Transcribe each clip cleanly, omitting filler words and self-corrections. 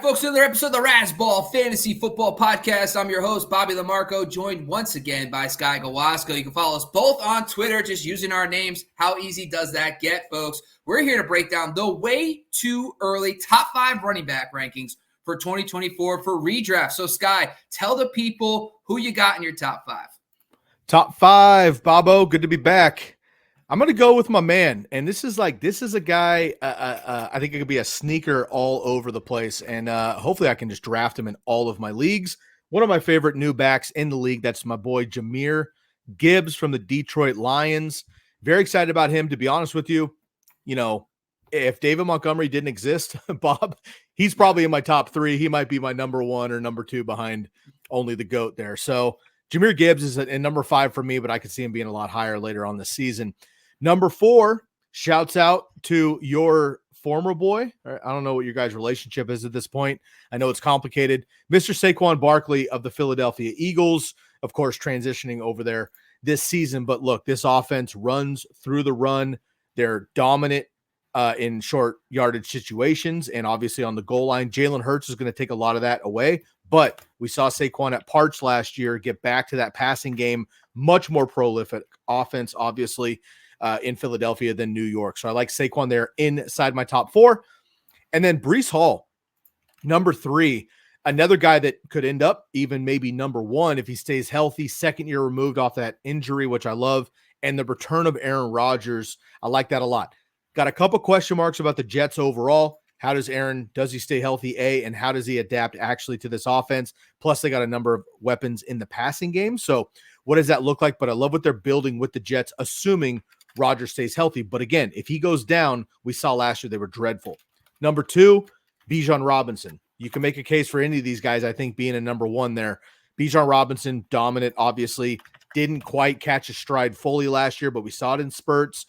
folks, another episode of the Razzball Fantasy Football Podcast. I'm your host, Bobby LaMarco, joined once again by Sky Gawasko. You can follow us both on Twitter, just using our names. How easy does that get, folks? We're here to break down the way too early top 5 running back rankings for 2024 for redraft. So, Sky, tell the people who you got in your top 5. Top 5, Bobo. Good to be back. I'm going to go with my man. And this is a guy, I think it could be a sneaker all over the place. And hopefully I can just draft him in all of my leagues. One of my favorite new backs in the league, that's my boy Jahmyr Gibbs from the Detroit Lions. Very excited about him, to be honest with you. You know, if David Montgomery didn't exist, Bob, he's probably in my top 3. He might be my number 1 or number 2 behind only the GOAT there. So Jahmyr Gibbs is in number 5 for me, but I could see him being a lot higher later on this season. Number 4, shouts out to your former boy. I don't know what your guys' relationship is at this point. I know it's complicated. Mr. Saquon Barkley of the Philadelphia Eagles, of course, transitioning over there this season. But look, this offense runs through the run. They're dominant in short yardage situations and obviously on the goal line. Jalen Hurts is going to take a lot of that away. But we saw Saquon at parts last year get back to that passing game, much more prolific offense, obviously, in Philadelphia than New York. So I like Saquon there inside my top 4. And then Breece Hall, number 3, another guy that could end up even maybe number 1 if he stays healthy, second year removed off that injury, which I love. And the return of Aaron Rodgers, I like that a lot. Got a couple question marks about the Jets overall. How does he stay healthy, A, and how does he adapt actually to this offense? Plus, they got a number of weapons in the passing game. So what does that look like? But I love what they're building with the Jets, assuming Rodgers stays healthy. But again, if he goes down, we saw last year they were dreadful. Number 2, Bijan Robinson. You can make a case for any of these guys, I think, being a number 1 there. Bijan Robinson, dominant, obviously. Didn't quite catch a stride fully last year, but we saw it in spurts.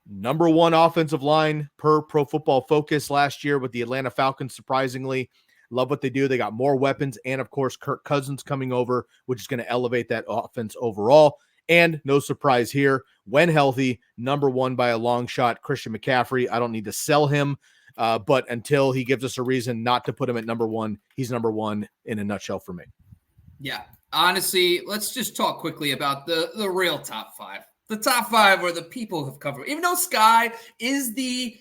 Number 1 offensive line per Pro Football Focus last year with the Atlanta Falcons, surprisingly. Love what they do. They got more weapons and, of course, Kirk Cousins coming over, which is going to elevate that offense overall. And no surprise here, when healthy, number 1 by a long shot, Christian McCaffrey. I don't need to sell him, but until he gives us a reason not to put him at number 1, he's number 1 in a nutshell for me. Yeah, honestly, let's just talk quickly about the real top 5. The top 5 where the people have covered. Even though Sky is the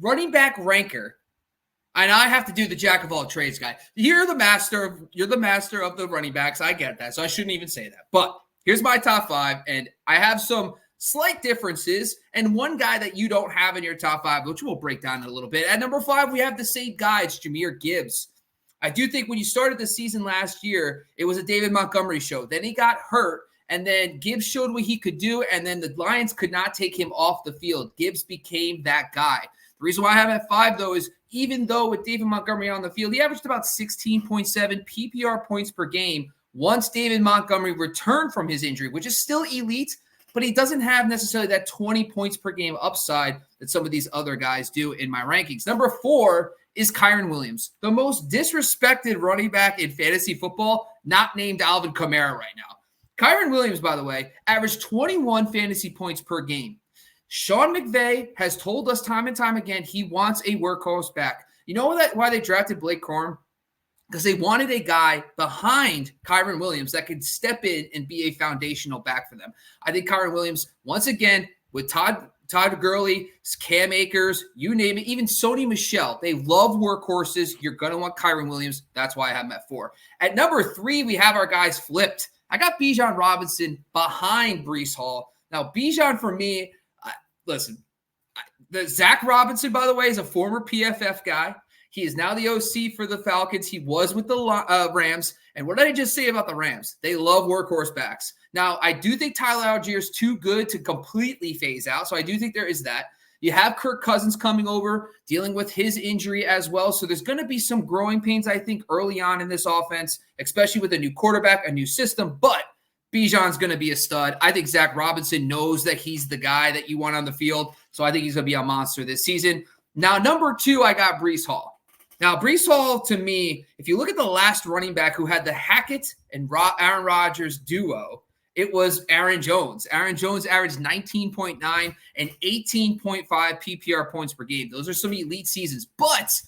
running back ranker, and I have to do the jack of all trades guy. You're the master of the running backs. I get that, so I shouldn't even say that. But here's my top 5, and I have some slight differences, and one guy that you don't have in your top 5, which we'll break down in a little bit. At number 5, we have the same guy. It's Jahmyr Gibbs. I do think when you started the season last year, it was a David Montgomery show. Then he got hurt, and then Gibbs showed what he could do, and then the Lions could not take him off the field. Gibbs became that guy. The reason why I have him at 5, though, is even though with David Montgomery on the field, he averaged about 16.7 PPR points per game once David Montgomery returned from his injury, which is still elite, but he doesn't have necessarily that 20 points per game upside that some of these other guys do in my rankings. Number 4 is Kyren Williams, the most disrespected running back in fantasy football, not named Alvin Kamara right now. Kyren Williams, by the way, averaged 21 fantasy points per game. Sean McVay has told us time and time again he wants a workhorse back. You know why they drafted Blake Corum? Because they wanted a guy behind Kyren Williams that could step in and be a foundational back for them. I think Kyren Williams, once again, with Todd Gurley, Cam Akers, you name it, even Sony Michel, they love workhorses. You're going to want Kyren Williams. That's why I have him at 4. At number 3, we have our guys flipped. I got Bijan Robinson behind Breece Hall. Now, Bijan for me, Zach Robinson, by the way, is a former PFF guy. He is now the OC for the Falcons. He was with the Rams. And what did I just say about the Rams? They love workhorse backs. Now, I do think Tyler Algier is too good to completely phase out. So I do think there is that. You have Kirk Cousins coming over, dealing with his injury as well. So there's going to be some growing pains, I think, early on in this offense, especially with a new quarterback, a new system. But Bijan's going to be a stud. I think Zach Robinson knows that he's the guy that you want on the field. So I think he's going to be a monster this season. Now, number 2, I got Breece Hall. Now, Breece Hall, to me, if you look at the last running back who had the Hackett and Aaron Rodgers duo, it was Aaron Jones. Aaron Jones averaged 19.9 and 18.5 PPR points per game. Those are some elite seasons. But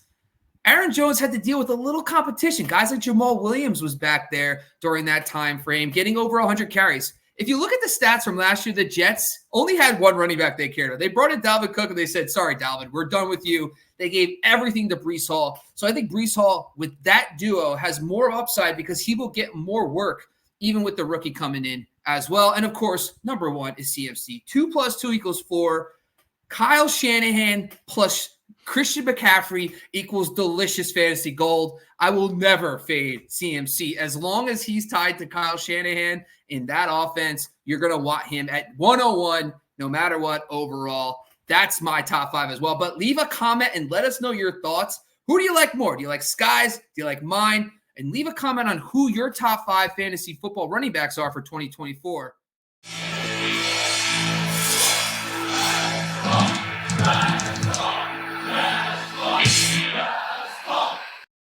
Aaron Jones had to deal with a little competition. Guys like Jamal Williams was back there during that time frame, getting over 100 carries. If you look at the stats from last year, the Jets only had one running back they cared about. They brought in Dalvin Cook, and they said, sorry, Dalvin, we're done with you. They gave everything to Breece Hall. So I think Breece Hall, with that duo, has more upside because he will get more work, even with the rookie coming in as well. And, of course, number one is CMC. 2 + 2 = 4. Kyle Shanahan plus Christian McCaffrey equals delicious fantasy gold. I will never fade CMC. As long as he's tied to Kyle Shanahan in that offense, you're going to want him at 101 no matter what overall. That's my top 5 as well. But leave a comment and let us know your thoughts. Who do you like more? Do you like Sky's? Do you like mine? And leave a comment on who your top 5 fantasy football running backs are for 2024.